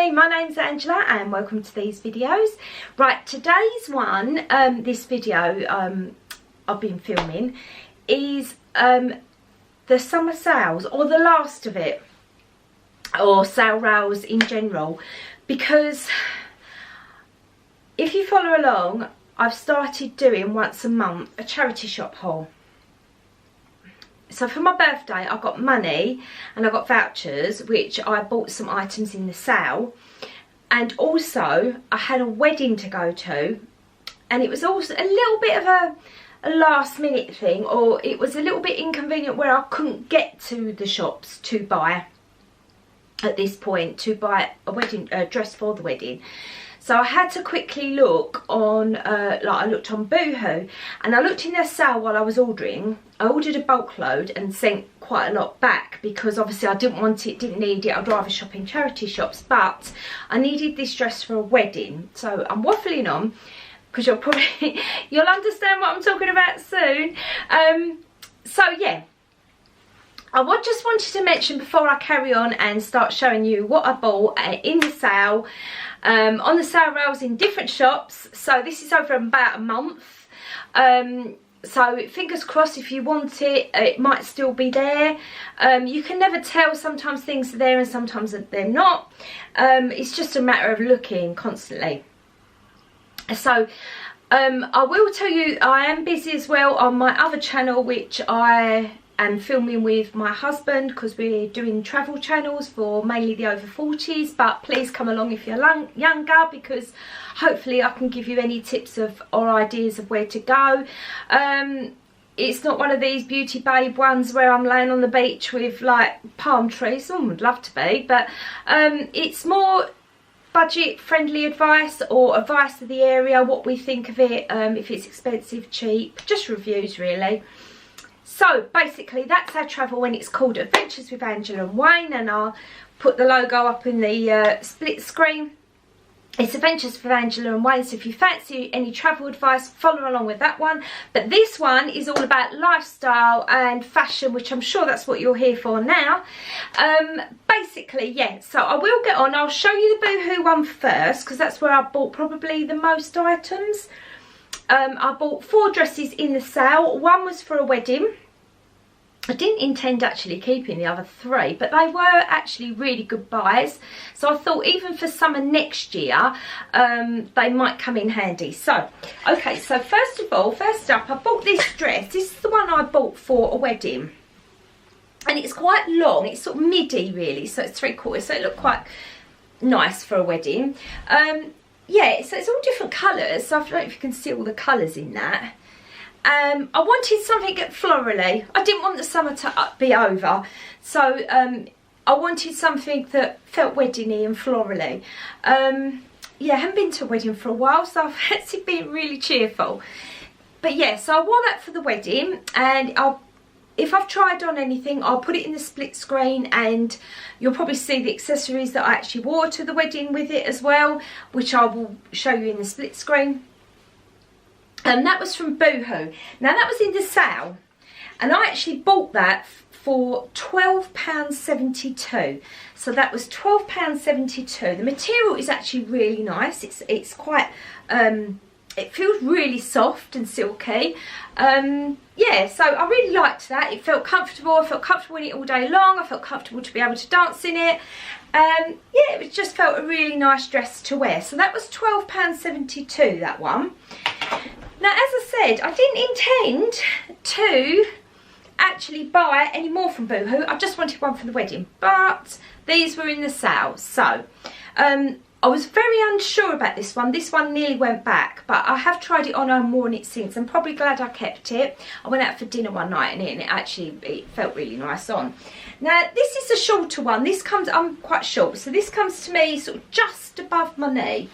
My name's Angela and welcome to these videos. Right, today's one, this video I've been filming is the summer sales, or the last of it, or sale rails in general, because if you follow along, I've started doing once a month a charity shop haul. So for my birthday I got money and I got vouchers, which I bought some items in the sale, and also I had a wedding to go to, and it was also a little bit of a last minute thing, or it was a little bit inconvenient where I couldn't get to the shops to buy at this point, to buy a wedding dress for the wedding. So I had to quickly look on, I looked on Boohoo, and I looked in their sale while I was ordering. I ordered a bulk load and sent quite a lot back because obviously I didn't want it, didn't need it. I'd rather shop in charity shops, but I needed this dress for a wedding. So I'm waffling on because you'll understand what I'm talking about soon. So yeah. I just wanted to mention before I carry on and start showing you what I bought in the sale, on the sale rails in different shops. So this is over about a month. So fingers crossed, if you want it, it might still be there. You can never tell, sometimes things are there and sometimes they're not. It's just a matter of looking constantly. So I will tell you, I am busy as well on my other channel, which I am filming with my husband, because we're doing travel channels for mainly the over 40s. But please come along if you're younger, because hopefully I can give you any tips or ideas of where to go. It's not one of these beauty babe ones where I'm laying on the beach with like palm trees. Someone would love to be, but it's more budget friendly advice, or advice of the area, what we think of it, if it's expensive, cheap, just reviews really. So basically that's our travel when it's called Adventures with Angela and Wayne, and I'll put the logo up in the split screen. It's Adventures with Angela and Wayne, so if you fancy any travel advice, follow along with that one. But this one is all about lifestyle and fashion, which I'm sure that's what you're here for now. Basically, yeah, so I will get on. I'll show you the Boohoo one first, because that's where I bought probably the most items. I bought 4 dresses in the sale. One was for a wedding. I didn't intend actually keeping the other 3, but they were actually really good buys. So I thought even for summer next year, they might come in handy. So, okay, so first up, I bought this dress. This is the one I bought for a wedding. And it's quite long. It's sort of midi really, so it's 3/4. So it looked quite nice for a wedding. Yeah, so it's all different colours. So I don't know if you can see all the colours in that. I wanted something florally. I didn't want the summer to be over, so I wanted something that felt weddingy and florally. Yeah, I haven't been to a wedding for a while, so I've actually been really cheerful. But yeah, so I wore that for the wedding, and if I've tried on anything, I'll put it in the split screen, and you'll probably see the accessories that I actually wore to the wedding with it as well, which I will show you in the split screen. And that was from Boohoo. Now that was in the sale, and I actually bought that for £12.72. So that was £12.72. The material is actually really nice. It's quite it feels really soft and silky. Yeah, so I really liked that. It felt comfortable. I felt comfortable in it all day long. I felt comfortable to be able to dance in it. Yeah, it just felt a really nice dress to wear. So that was £12.72, that one. Now, as I said, I didn't intend to actually buy any more from Boohoo. I just wanted one for the wedding, but these were in the sale. So I was very unsure about this one. This one nearly went back, but I have tried it on and worn it since. I'm probably glad I kept it. I went out for dinner one night in it, and it felt really nice on. Now, this is a shorter one. This comes, I'm quite short, so this comes to me sort of just above my knee.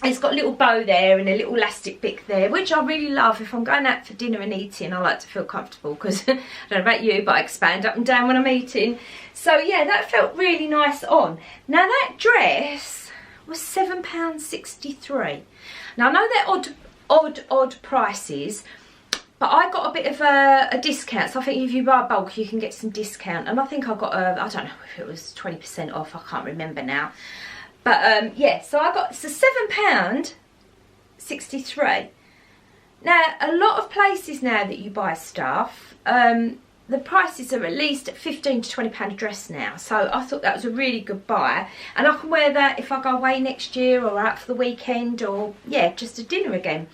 It's got a little bow there and a little elastic bit there, which I really love. If I'm going out for dinner and eating, I like to feel comfortable, because I don't know about you, but I expand up and down when I'm eating. So yeah, that felt really nice on. Now that dress was £7.63. Now I know they're odd prices, but I got a bit of a discount. So I think if you buy bulk, you can get some discount. And I think I got I don't know if it was 20% off. I can't remember now. But yeah, so I got, so £7.63. Now, a lot of places now that you buy stuff, the prices are at least £15 to £20 a dress now. So I thought that was a really good buy. And I can wear that if I go away next year or out for the weekend or, yeah, just a dinner again.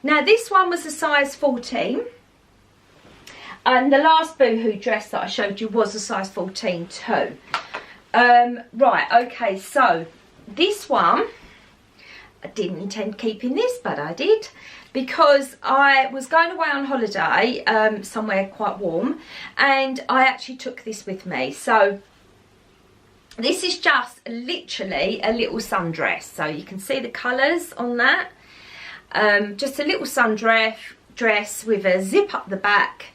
Now, this one was a size 14. And the last Boohoo dress that I showed you was a size 14 too. Right, okay, so this one, I didn't intend keeping this, but I did. Because I was going away on holiday somewhere quite warm, and I actually took this with me. So this is just literally a little sundress. So you can see the colours on that. Just a little sundress with a zip up the back.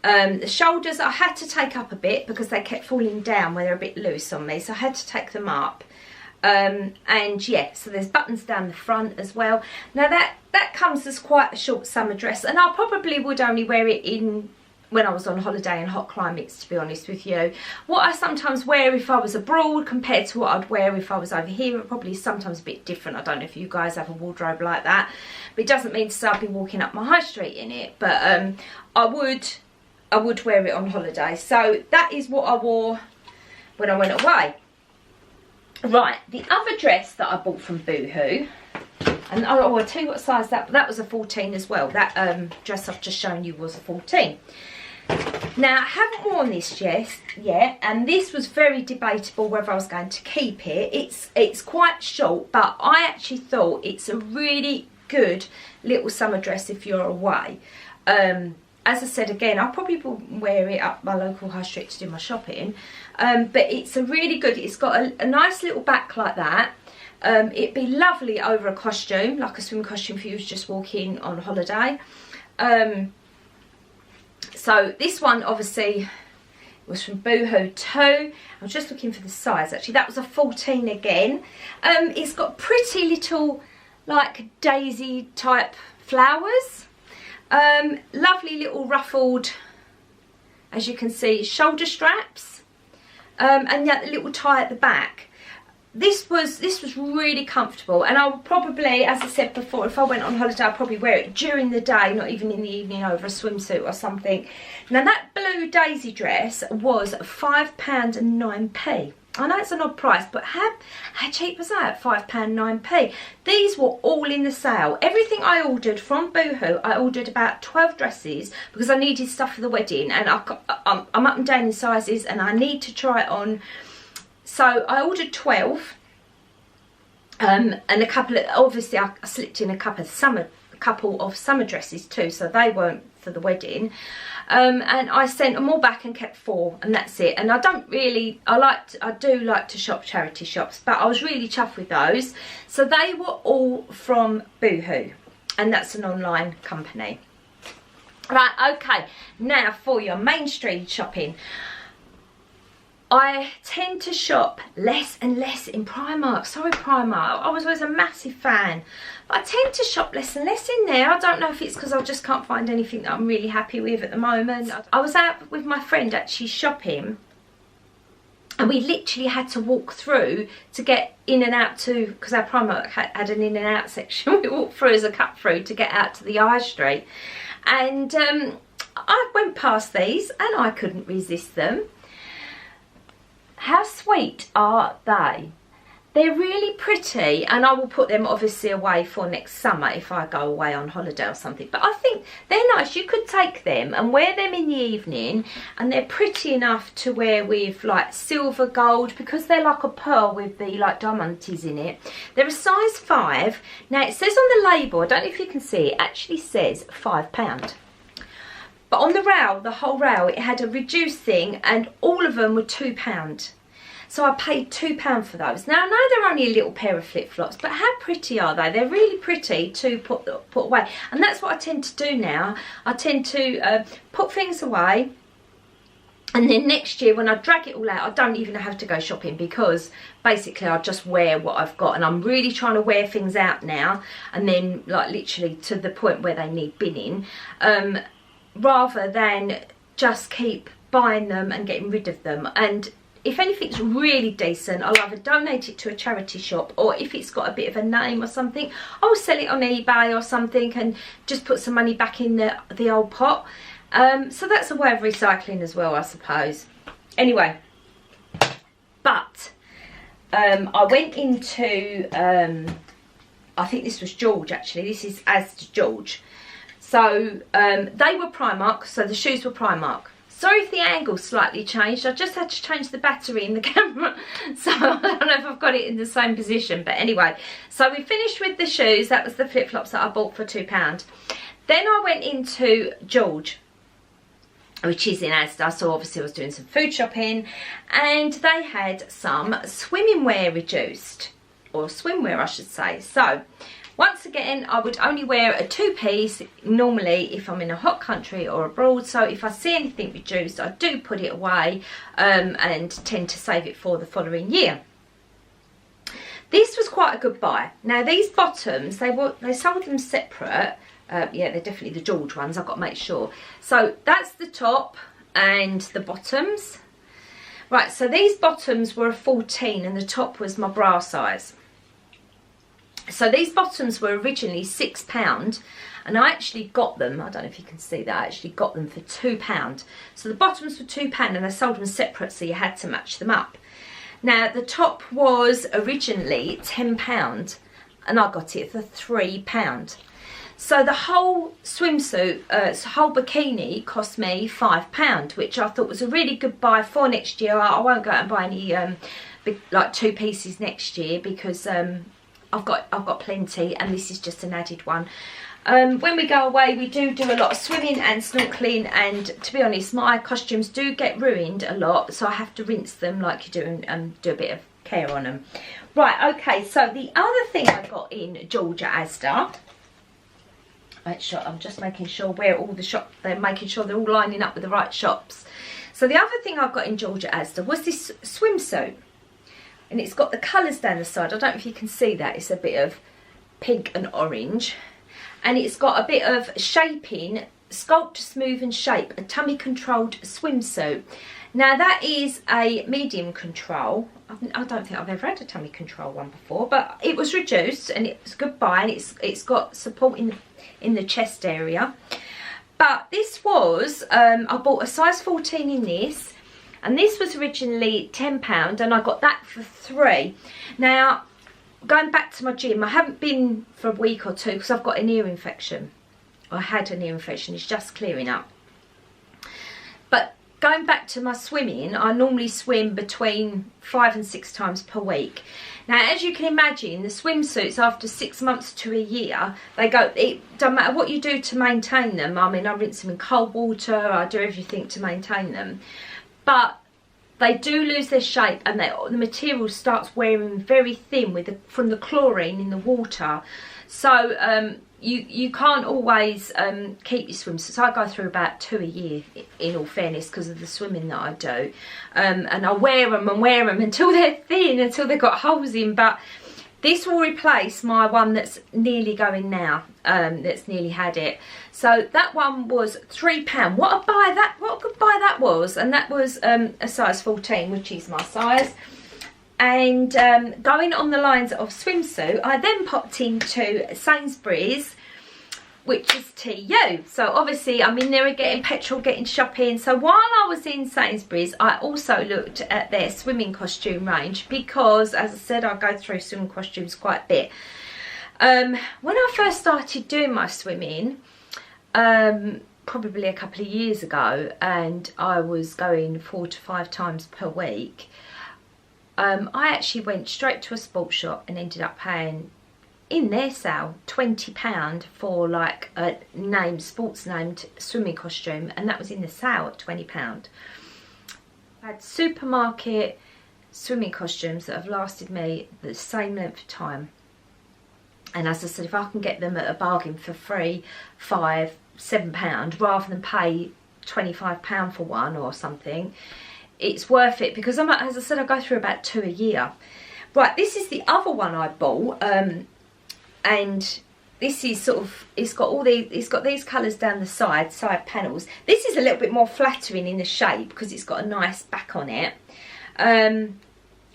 The shoulders I had to take up a bit because they kept falling down when they're a bit loose on me. So I had to take them up. And yeah, so there's buttons down the front as well. Now that comes as quite a short summer dress, and I probably would only wear it in when I was on holiday in hot climates, to be honest with you. What I sometimes wear if I was abroad compared to what I'd wear if I was over here, it probably sometimes a bit different. I don't know if you guys have a wardrobe like that, but it doesn't mean to say I'd be walking up my high street in it. But I would wear it on holiday. So that is what I wore when I went away. Right, the other dress that I bought from Boohoo, and I'll tell you what size that was a 14 as well. That dress I've just shown you was a 14. Now, I haven't worn this yet, and this was very debatable whether I was going to keep it. It's quite short, but I actually thought it's a really good little summer dress if you're away. As I said again, I probably wouldn't wear it up my local high street to do my shopping. But it's a really good, it's got a nice little back like that. It'd be lovely over a costume, like a swim costume for you who's just walking on holiday. So this one obviously was from Boohoo too. I was just looking for the size actually. That was a 14 again. It's got pretty little like daisy type flowers. Lovely little ruffled, as you can see, shoulder straps. And yeah, the little tie at the back. This was really comfortable, and I would probably, as I said before, if I went on holiday, I'd probably wear it during the day, not even in the evening over a swimsuit or something. Now that blue daisy dress was £5.09. I know it's an odd price, but how cheap was that? £5.09. These were all in the sale. Everything I ordered from Boohoo, I ordered about 12 dresses because I needed stuff for the wedding, and I'm up and down in sizes and I need to try it on. So I ordered 12, and a couple of, obviously I slipped in a couple of summer dresses too, so they weren't for the wedding. And I sent them all back and kept 4, and that's it. And I do like to shop charity shops, but I was really chuffed with those. So they were all from Boohoo, and that's an online company. Right, okay, now for your mainstream shopping. I tend to shop less and less in Primark. Sorry, Primark. I was always a massive fan. But I tend to shop less and less in there. I don't know if it's because I just can't find anything that I'm really happy with at the moment. I was out with my friend actually shopping, and we literally had to walk through to get in and out to, because our Primark had an in and out section. We walked through as a cut through to get out to the high street. And I went past these and I couldn't resist them. How sweet are they? They're really pretty, and I will put them obviously away for next summer if I go away on holiday or something. But I think they're nice. You could take them and wear them in the evening, and they're pretty enough to wear with like silver gold, because they're like a pearl with the like diamantes in it. They're a size 5. Now it says on the label, I don't know if you can see, it actually says £5. But on the rail, the whole rail, it had a reduced thing, and all of them were £2. So I paid £2 for those. Now I know they're only a little pair of flip-flops, but how pretty are they? They're really pretty to put away. And that's what I tend to do now. I tend to put things away And then next year when I drag it all out, I don't even have to go shopping, because basically I just wear what I've got. And I'm really trying to wear things out now, and then like literally to the point where they need binning, rather than just keep buying them and getting rid of them. And if anything's really decent, I'll either donate it to a charity shop, or if it's got a bit of a name or something, I'll sell it on eBay or something and just put some money back in the old pot. So that's a way of recycling as well, I suppose. Anyway, but I went into, I think this was George actually, this is Asda George. So they were Primark, so the shoes were Primark. Sorry if the angle slightly changed, I just had to change the battery in the camera, so I don't know if I've got it in the same position, but anyway. So we finished with the shoes, that was the flip-flops that I bought for £2. Then I went into George, which is in Asda, so obviously I was doing some food shopping, and they had some swimming wear reduced, or swimwear I should say. So once again, I would only wear a 2-piece normally if I'm in a hot country or abroad, so if I see anything reduced I do put it away and tend to save it for the following year. This was quite a good buy. Now these bottoms, they sold them separate. Yeah, they're definitely the George ones, I've got to make sure. So that's the top and the bottoms. Right, so these bottoms were a 14 and the top was my bra size. So these bottoms were originally £6 and I actually got them, I don't know if you can see that, I actually got them for £2. So the bottoms were £2 and they sold them separate, so you had to match them up. Now the top was originally £10 and I got it for £3. So the whole swimsuit, whole bikini cost me £5, which I thought was a really good buy for next year. I won't go out and buy any big, like 2 pieces next year, because I've got plenty, and this is just an added one. When we go away, we do a lot of swimming and snorkeling, and to be honest, my costumes do get ruined a lot, so I have to rinse them like you do and do a bit of care on them. Right, okay, so the other thing I got in George at Asda, I'm just making sure where all the shops, they're making sure they're all lining up with the right shops. So the other thing I've got in George at Asda was this swimsuit. And it's got the colours down the side. I don't know if you can see that. It's a bit of pink and orange. And it's got a bit of shaping, sculpt, smooth and shape, a tummy controlled swimsuit. Now that is a medium control. I don't think I've ever had a tummy control one before, but it was reduced and it was a good buy, and it's got support in the chest area. But this was, I bought a size 14 in this, and this was originally £10 and I got that for £3. Now, going back to my gym, I haven't been for a week or two because I've got an ear infection. I had an ear infection, it's just clearing up. But going back to my swimming, I normally swim between 5 and 6 times per week. Now, as you can imagine, the swimsuits after 6 months to a year, they go, it doesn't matter what you do to maintain them. I mean, I rinse them in cold water, I do everything to maintain them. But they do lose their shape, and the material starts wearing very thin from the chlorine in the water. So you can't always keep your swimsuits. I go through about 2 a year, in all fairness, because of the swimming that I do. And I wear them until they're thin, until they've got holes in. But this will replace my one that's nearly going now, that's nearly had it. So that one was £3. What a good buy that was. And that was a size 14, which is my size. And going on the lines of swimsuit, I then popped into Sainsbury's, which is TU. So obviously I'm in there getting petrol, getting shopping. So while I was in Sainsbury's, I also looked at their swimming costume range, because as I said, I go through swimming costumes quite a bit. When I first started doing my swimming, probably a couple of years ago, and I was going 4 to 5 times per week, I actually went straight to a sports shop and ended up paying, in their sale, £20 for like a sports named swimming costume, and that was in the sale at £20. I had supermarket swimming costumes that have lasted me the same length of time. And as I said, if I can get them at a bargain for £3, £5, £7, rather than pay £25 for one or something, it's worth it because as I said, I go through about 2 a year. Right, this is the other one I bought, and this is sort of, it's got these colours down the side panels. This is a little bit more flattering in the shape because it's got a nice back on it. And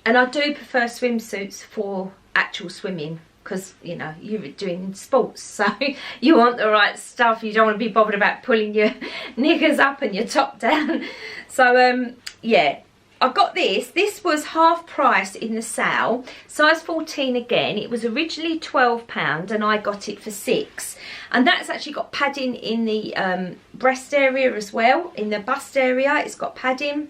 I do prefer swimsuits for actual swimming because, you know, you're doing sports, so you want the right stuff. You don't want to be bothered about pulling your knickers up and your top down. So, yeah. I got this. This was half price in the sale. Size 14 again. It was originally £12 and I got it for £6. And that's actually got padding in the breast area as well. In the bust area, it's got padding.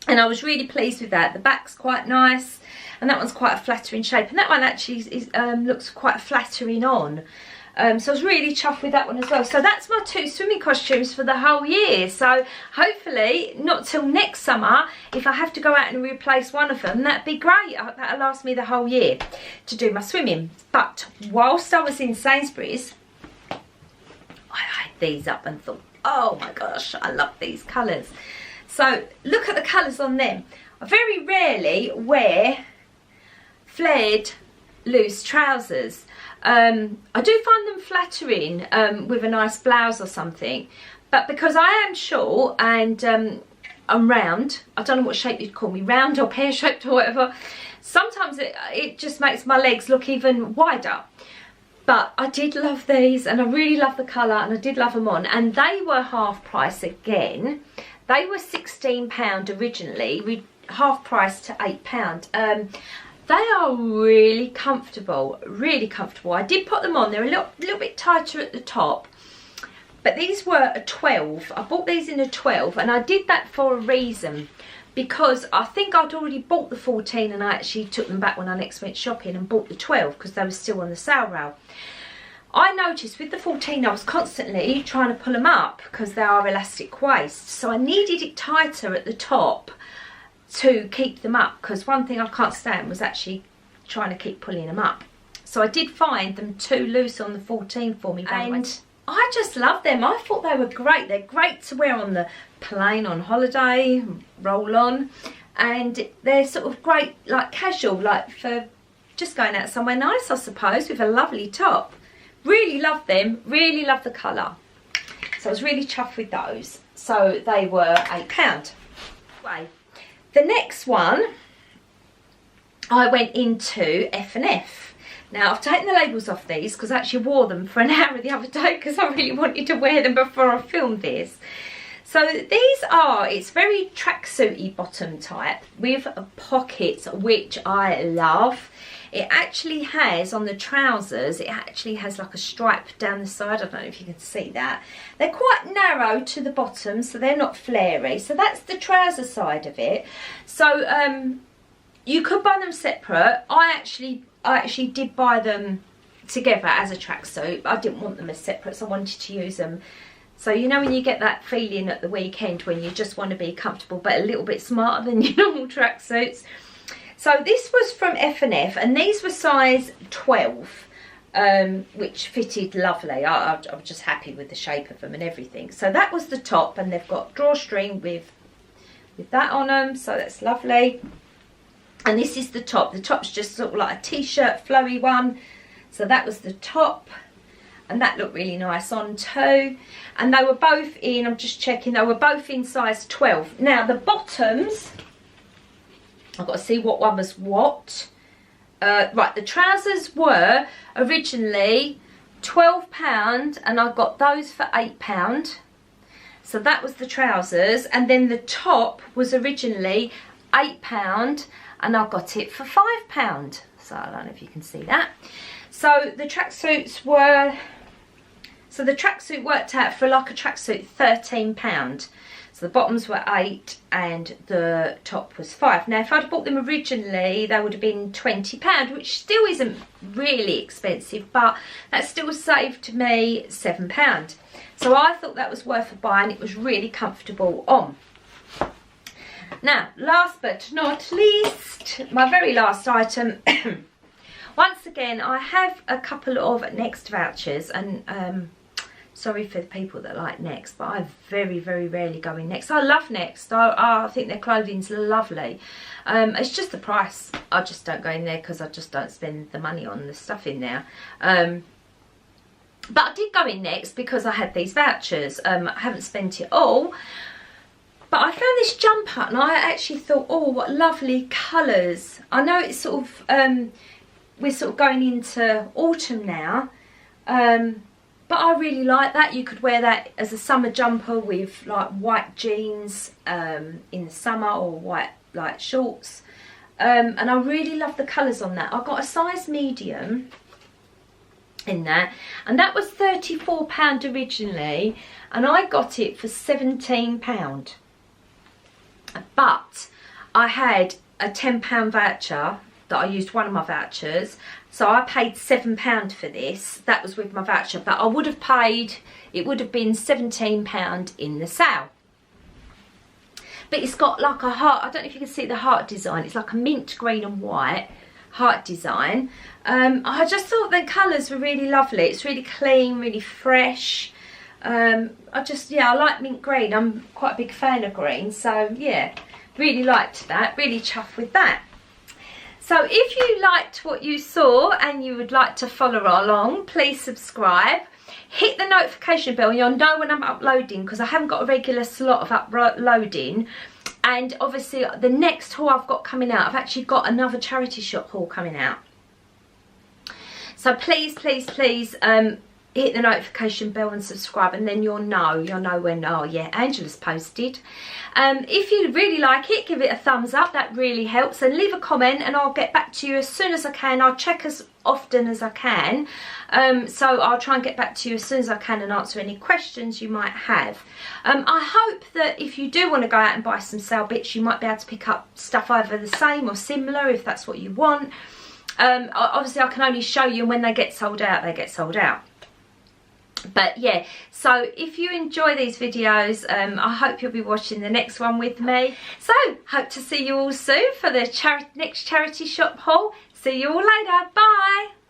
And I was really pleased with that. The back's quite nice. And that one's quite a flattering shape. And that one actually looks quite flattering on. So I was really chuffed with that one as well. So that's my 2 swimming costumes for the whole year. So hopefully not till next summer, if I have to go out and replace one of them, that'd be great. That'll last me the whole year to do my swimming. But whilst I was in Sainsbury's, I eyed these up and thought, oh my gosh, I love these colours. So look at the colours on them. I very rarely wear flared loose trousers. I do find them flattering with a nice blouse or something, but because I am short and I'm round, I don't know what shape you'd call me, round or pear-shaped or whatever, sometimes it just makes my legs look even wider. But I did love these and I really love the colour and I did love them on, and they were half price again. They were £16 originally, we half price to £8. They are really comfortable, really comfortable. I did put them on. They're a little bit tighter at the top, but these were a 12. I bought these in a 12, and I did that for a reason, because I think I'd already bought the 14 and I actually took them back when I next went shopping and bought the 12 because they were still on the sale rail. I noticed with the 14 I was constantly trying to pull them up because they are elastic waist, so I needed it tighter at the top to keep them up, because one thing I can't stand was actually trying to keep pulling them up. So I did find them too loose on the 14 for me, and I just love them. I thought they were great. They're great to wear on the plane, on holiday, roll on, and they're sort of great, like casual, like for just going out somewhere nice, I suppose, with a lovely top. Really love them, really love the colour. So I was really chuffed with those. So they were £8. Anyway, the next one, I went into F&F. Now, I've taken the labels off these because I actually wore them for an hour the other day because I really wanted to wear them before I filmed this. So these are, it's very tracksuity bottom type with pockets, which I love. It actually has, on the trousers, it actually has like a stripe down the side. I don't know if you can see that. They're quite narrow to the bottom, so they're not flary. So that's the trouser side of it. So you could buy them separate. I actually did buy them together as a tracksuit. I didn't want them as separate, so I wanted to use them. So you know when you get that feeling at the weekend when you just want to be comfortable but a little bit smarter than your normal tracksuits. So this was from F&F, and these were size 12, which fitted lovely. I was just happy with the shape of them and everything. So that was the top, and they've got drawstring with that on them, so that's lovely. And this is the top. The top's just sort of like a t-shirt flowy one. So that was the top, and that looked really nice on too. And they were both in, I'm just checking, they were both in size 12. Now the bottoms, I've got to see what one was what. Right, the trousers were originally £12 and I got those for £8. So that was the trousers, and then the top was originally £8 and I got it for £5. So I don't know if you can see that. So the tracksuits were, so the tracksuit worked out for like a tracksuit £13. So the bottoms were £8 and the top was £5. Now if I'd bought them originally, they would have been £20, which still isn't really expensive, but that still saved me £7. So I thought that was worth a buy, and it was really comfortable on. Now, last but not least, my very last item. Once again, I have a couple of Next vouchers, and Sorry for the people that like Next, but I very, very rarely go in Next. I love Next. I think their clothing's lovely. It's just the price. I just don't go in there because I just don't spend the money on the stuff in there. But I did go in Next because I had these vouchers. I haven't spent it all. But I found this jumper and I actually thought, oh, what lovely colours. I know it's sort of, we're sort of going into autumn now. But I really like that. You could wear that as a summer jumper with like white jeans in the summer, or white like shorts. And I really love the colours on that. I got a size medium in that, and that was £34 originally, and I got it for £17. But I had a £10 voucher that I used, one of my vouchers, so I paid £7 for this. That was with my voucher, but I would have paid, it would have been £17 in the sale. But it's got like a heart, I don't know if you can see the heart design, it's like a mint green and white heart design. I just thought the colours were really lovely. It's really clean, really fresh. I like mint green. I'm quite a big fan of green, so yeah, really liked that, really chuffed with that. So if you liked what you saw and you would like to follow along, please subscribe, hit the notification bell, you'll know when I'm uploading, because I haven't got a regular slot of uploading. And obviously the next haul I've got coming out, I've actually got another charity shop haul coming out. So please, please, please hit the notification bell and subscribe, and then you'll know when, oh yeah, Angela's posted. If you really like it, give it a thumbs up, that really helps, and leave a comment and I'll get back to you as soon as I can. I'll check as often as I can, so I'll try and get back to you as soon as I can and answer any questions you might have. I hope that if you do want to go out and buy some sale bits, you might be able to pick up stuff either the same or similar if that's what you want. Obviously I can only show you, and when they get sold out, they get sold out. But yeah, so if you enjoy these videos, I hope you'll be watching the next one with me. So hope to see you all soon for the next charity shop haul. See you all later. Bye.